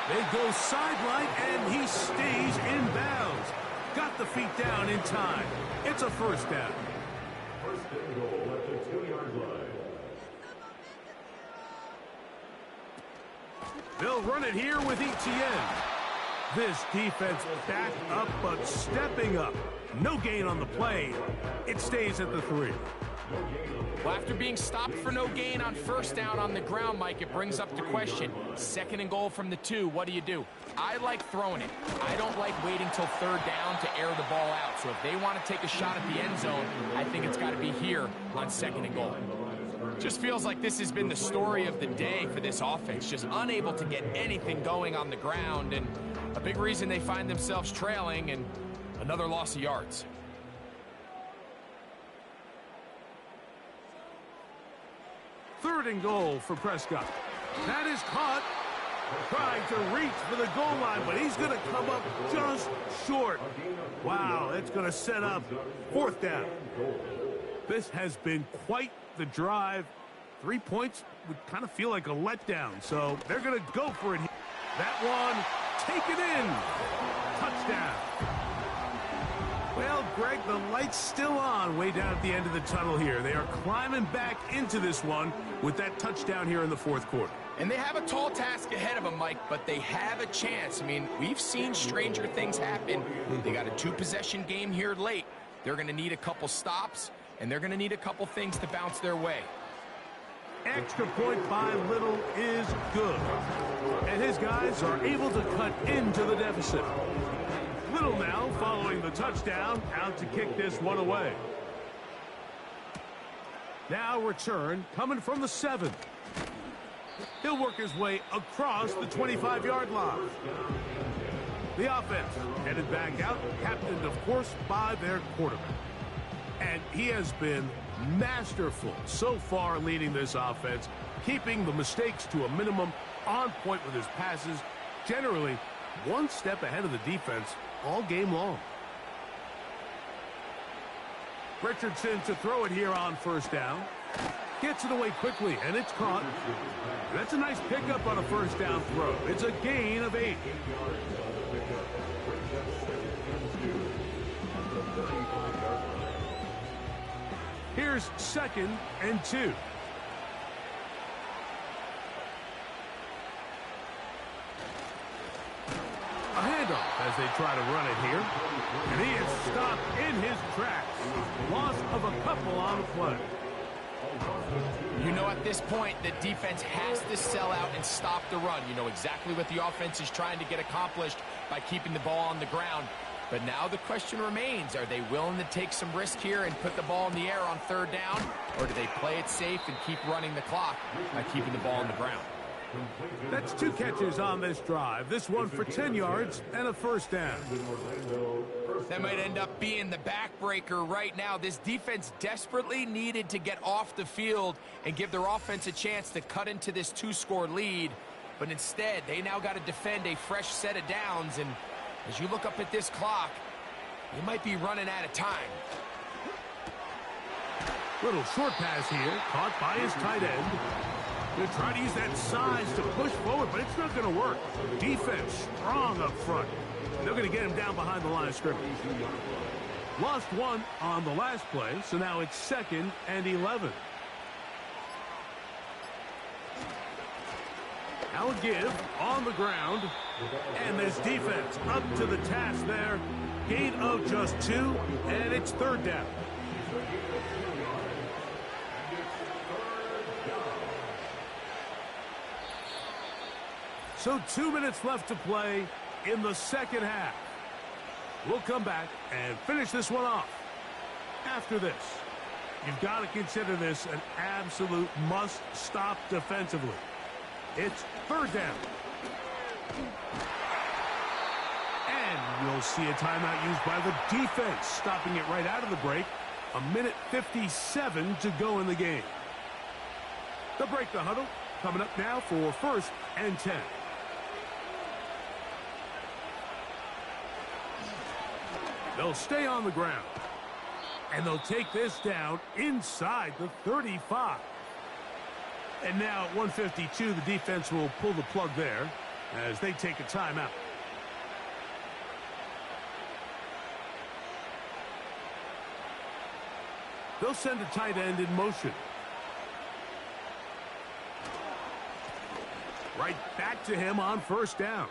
They go sideline, and he stays in bounds. Got the feet down in time. It's a 1st down. First and goal at the 2-yard line. They'll run it here with ETN. This defense back up, but stepping up. No gain on the play. It stays at the 3. Well, after being stopped for no gain on 1st down on the ground, Mike, it brings up the question. 2nd and goal from the 2, what do? I like throwing it. I don't like waiting till 3rd down to air the ball out. So if they want to take a shot at the end zone, I think it's got to be here on 2nd and goal. Just feels like this has been the story of the day for this offense. Just unable to get anything going on the ground, and a big reason they find themselves trailing, and another loss of yards. Third and goal for Prescott. That is caught. Trying to reach for the goal line, but he's going to come up just short. Wow, that's going to set up 4th down. This has been quite the drive. 3 points would kind of feel like a letdown, so they're going to go for it. That one, taken in. Touchdown. Well, Greg, the light's still on way down at the end of the tunnel here. They are climbing back into this one with that touchdown here in the 4th quarter. And they have a tall task ahead of them, Mike, but they have a chance. I mean, we've seen stranger things happen. They got a 2-possession game here late. They're going to need a couple stops, and they're going to need a couple things to bounce their way. Extra point by Little is good. And his guys are able to cut into the deficit. Little now following the touchdown, out to kick this one away. Now return coming from the 7. He'll work his way across the 25-yard line. The offense headed back out, captained, of course, by their quarterback. And he has been masterful so far leading this offense, keeping the mistakes to a minimum, on point with his passes, generally one step ahead of the defense all game long. Richardson to throw it here on 1st down. Gets it away quickly, and it's caught. That's a nice pickup on a 1st down throw. It's a gain of 8. Here's 2nd and 2. A handoff as they try to run it here. And he is stopped in his tracks. Loss of a couple on the play. You know, at this point, the defense has to sell out and stop the run. You know exactly what the offense is trying to get accomplished by keeping the ball on the ground. But now the question remains, are they willing to take some risk here and put the ball in the air on 3rd down? Or do they play it safe and keep running the clock by keeping the ball on the ground? That's 2 catches on this drive. This one for 10 yards and a first down. That might end up being the backbreaker right now. This defense desperately needed to get off the field and give their offense a chance to cut into this 2-score lead. But instead, they now got to defend a fresh set of downs. And as you look up at this clock, they might be running out of time. Little short pass here, caught by his tight end. They're trying to use that size to push forward, but it's not going to work. Defense strong up front. They're going to get him down behind the line of scrimmage. Lost 1 on the last play, so now it's 2nd and 11. Now a give on the ground. And this defense up to the task there. Gain of just 2, and it's 3rd down. So 2 minutes left to play in the second half. We'll come back and finish this one off after this. You've got to consider this an absolute must-stop defensively. It's 3rd down. And you'll see a timeout used by the defense, stopping it right out of the break. 1:57 to go in the game. They'll break the huddle. Coming up now for 1st and 10. They'll stay on the ground. And they'll take this down inside the 35. And now at 1:52, the defense will pull the plug there as they take a timeout. They'll send a tight end in motion. Right back to him on 1st down.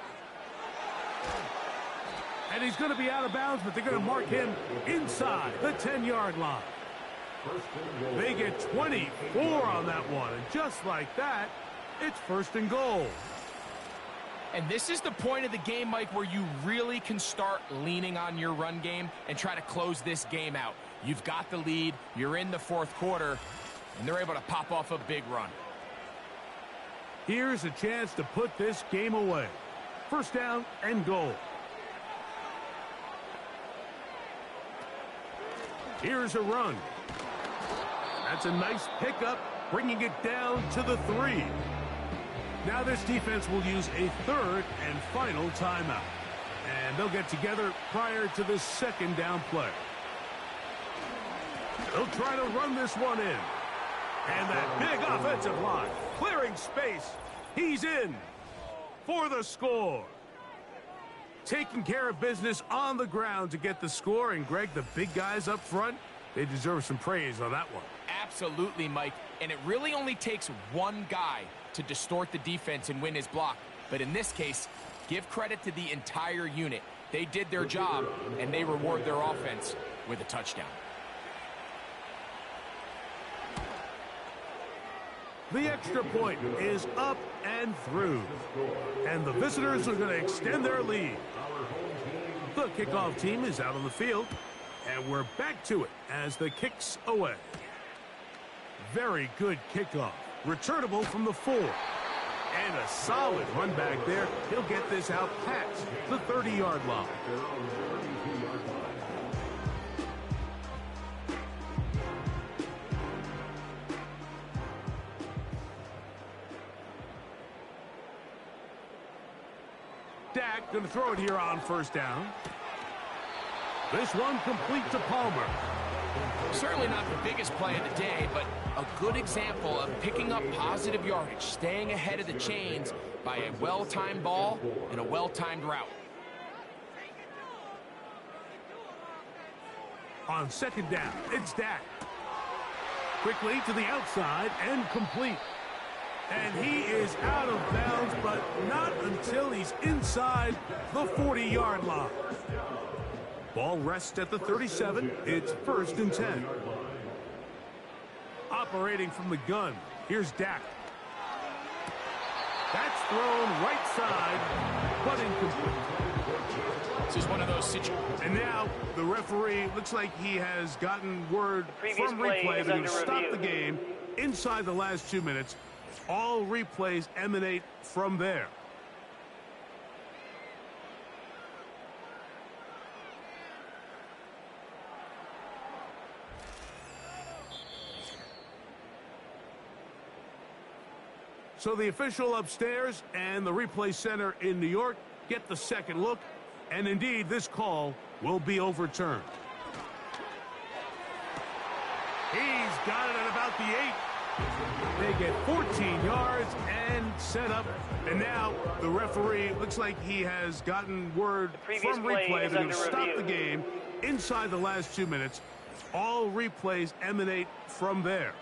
And he's going to be out of bounds, but they're going to mark him inside the 10-yard line. They get 24 on that one, and just like that, it's 1st and goal. And this is the point of the game, Mike, where you really can start leaning on your run game and try to close this game out. You've got the lead, you're in the 4th quarter, and they're able to pop off a big run. Here's a chance to put this game away. 1st down and goal. Here's a run. That's a nice pickup, bringing it down to the 3. Now this defense will use a 3rd and final timeout. And they'll get together prior to the 2nd down play. They'll try to run this one in. And that big offensive line clearing space. He's in for the score. Taking care of business on the ground to get the score. And, Greg, the big guys up front, they deserve some praise on that one. Absolutely, Mike. And it really only takes one guy to distort the defense and win his block. But in this case, give credit to the entire unit. They did their job, and they reward their offense with a touchdown. The extra point is up and through. And the visitors are going to extend their lead. The kickoff team is out on the field. And we're back to it as the kick's away. Very good kickoff. Returnable from the 4. And a solid run back there. He'll get this out past the 30-yard line. Dak going to throw it here on 1st down. This one complete to Palmer. Certainly not the biggest play of the day, but a good example of picking up positive yardage, staying ahead of the chains by a well-timed ball and a well-timed route. On 2nd down, it's Dak. Quickly to the outside and complete. And he is out of bounds, but not until he's inside the 40-yard line. Ball rests at the 37. It's 1st and 10. Operating from the gun, here's Dak. That's thrown right side, but incomplete. This is one of those situations. And now the referee looks like he has gotten word from replay that he'll stop the game inside the last 2 minutes. All replays emanate from there. So the official upstairs and the replay center in New York get the second look, and indeed this call will be overturned. He's got it at about the 8. They get 14 yards and set up, and now the referee looks like he has gotten word from replay that he'll stop the game inside the last 2 minutes. All replays emanate from there.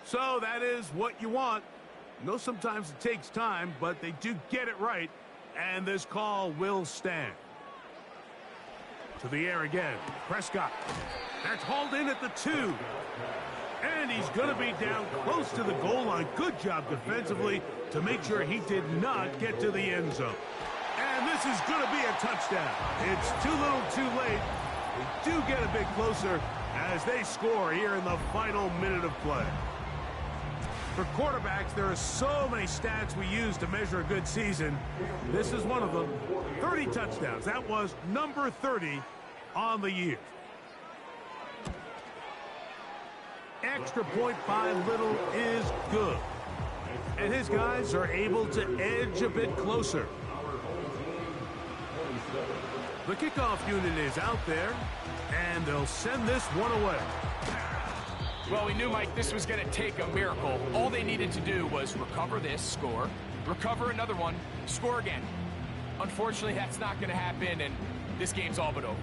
So that is what you want. I know sometimes it takes time, but they do get it right, and this call will stand. To the air again. Prescott. That's hauled in at the 2. And he's going to be down close to the goal line. Good job defensively to make sure he did not get to the end zone. And this is going to be a touchdown. It's too little too late. They do get a bit closer as they score here in the final minute of play. For quarterbacks, there are so many stats we use to measure a good season. This is one of them. 30 touchdowns. That was number 30 on the year. Extra point by Little is good. And his guys are able to edge a bit closer. The kickoff unit is out there, and they'll send this one away. Well, we knew, Mike, this was going to take a miracle. All they needed to do was recover this, score, recover another one, score again. Unfortunately, that's not going to happen, and this game's all but over.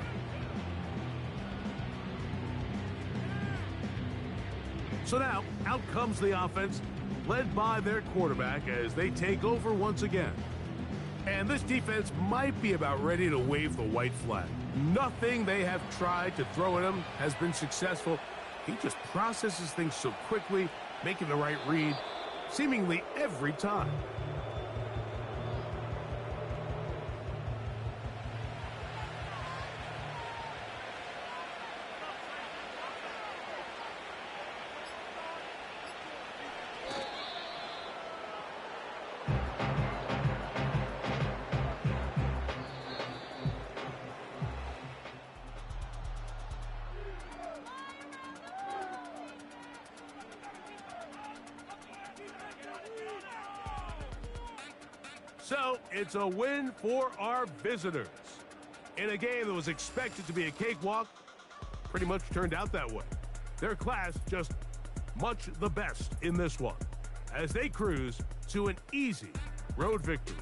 So now, out comes the offense, led by their quarterback as they take over once again. And this defense might be about ready to wave the white flag. Nothing they have tried to throw at him has been successful. He just processes things so quickly, making the right read, seemingly every time. So, it's a win for our visitors. In a game that was expected to be a cakewalk, pretty much turned out that way. Their class just much the best in this one, as they cruise to an easy road victory.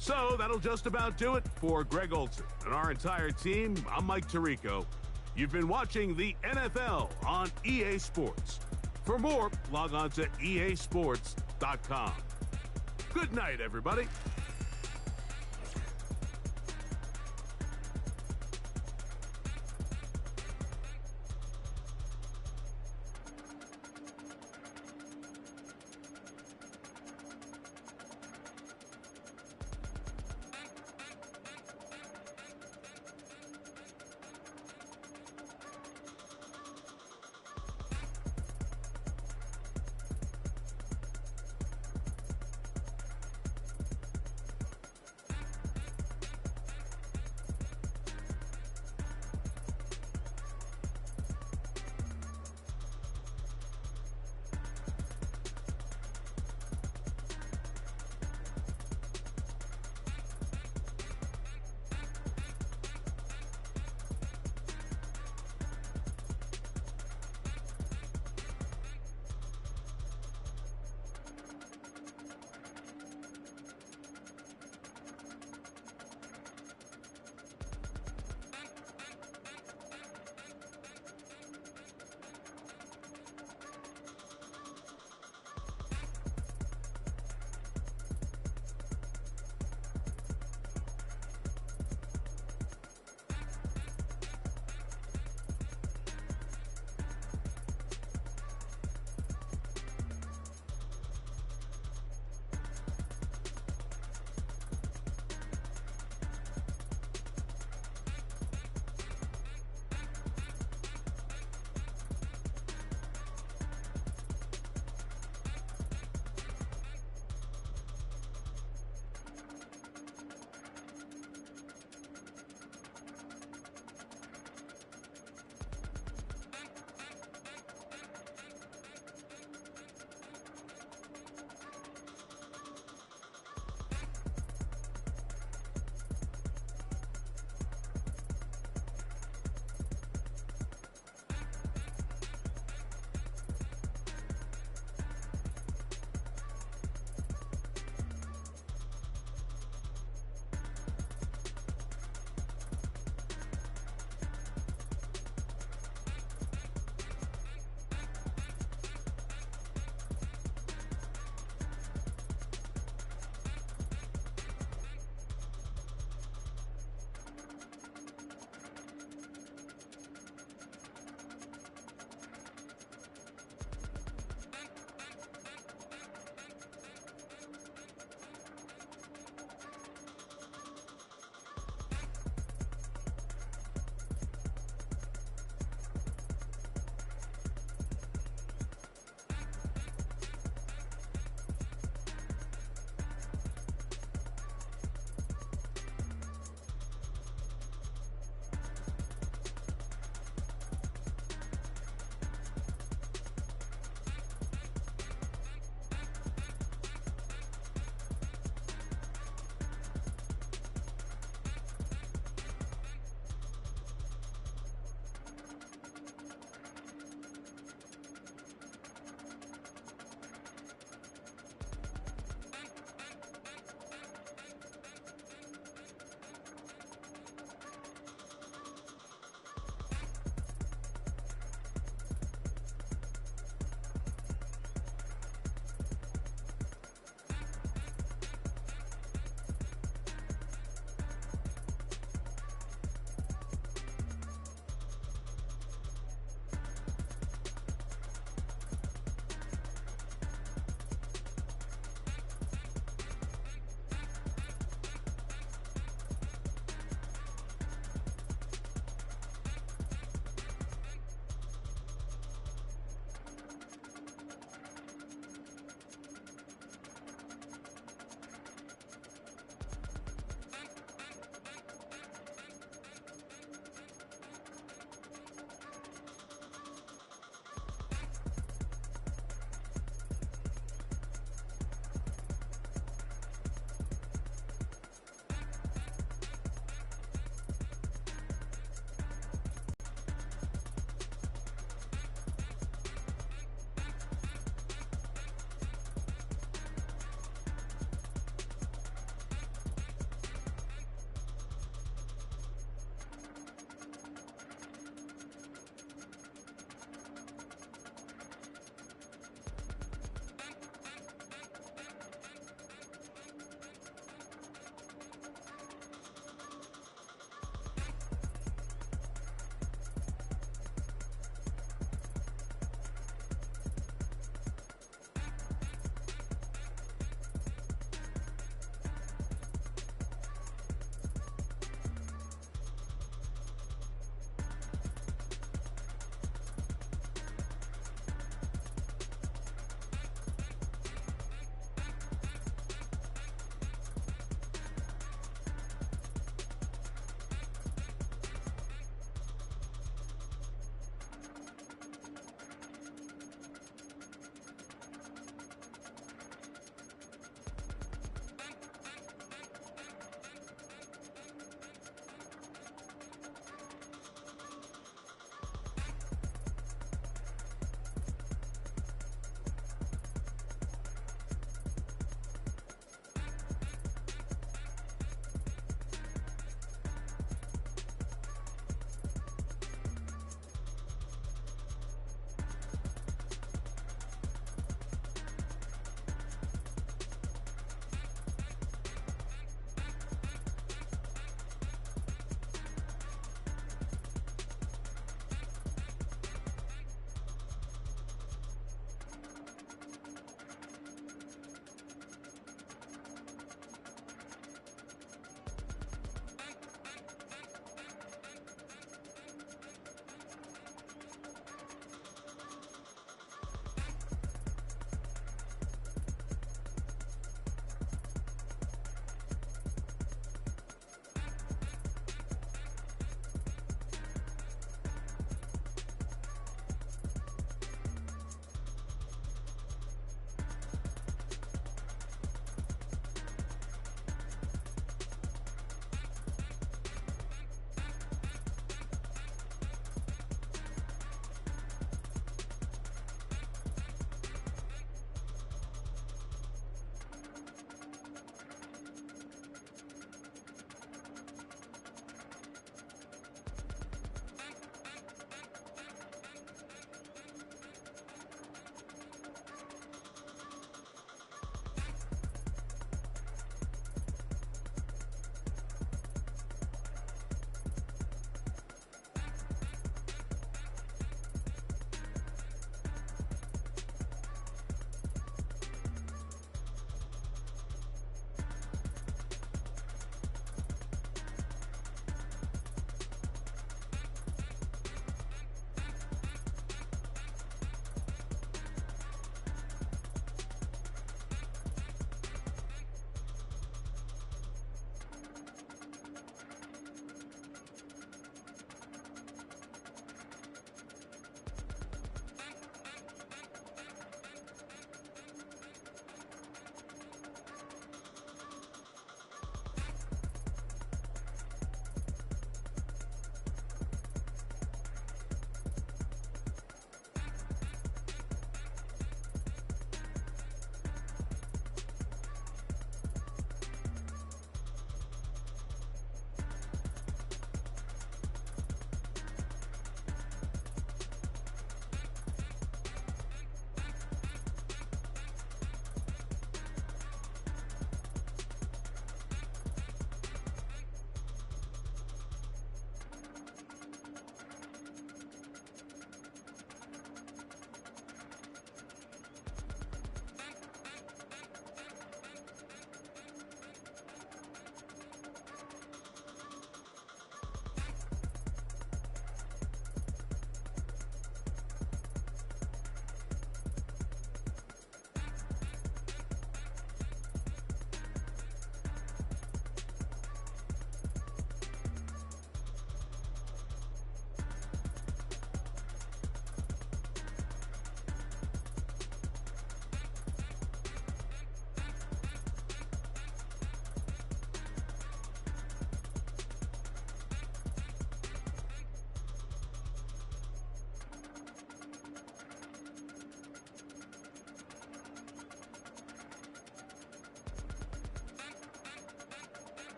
So, that'll just about do it for Greg Olsen and our entire team. I'm Mike Tirico. You've been watching the NFL on EA Sports. For more, log on to easports.com. Good night, everybody.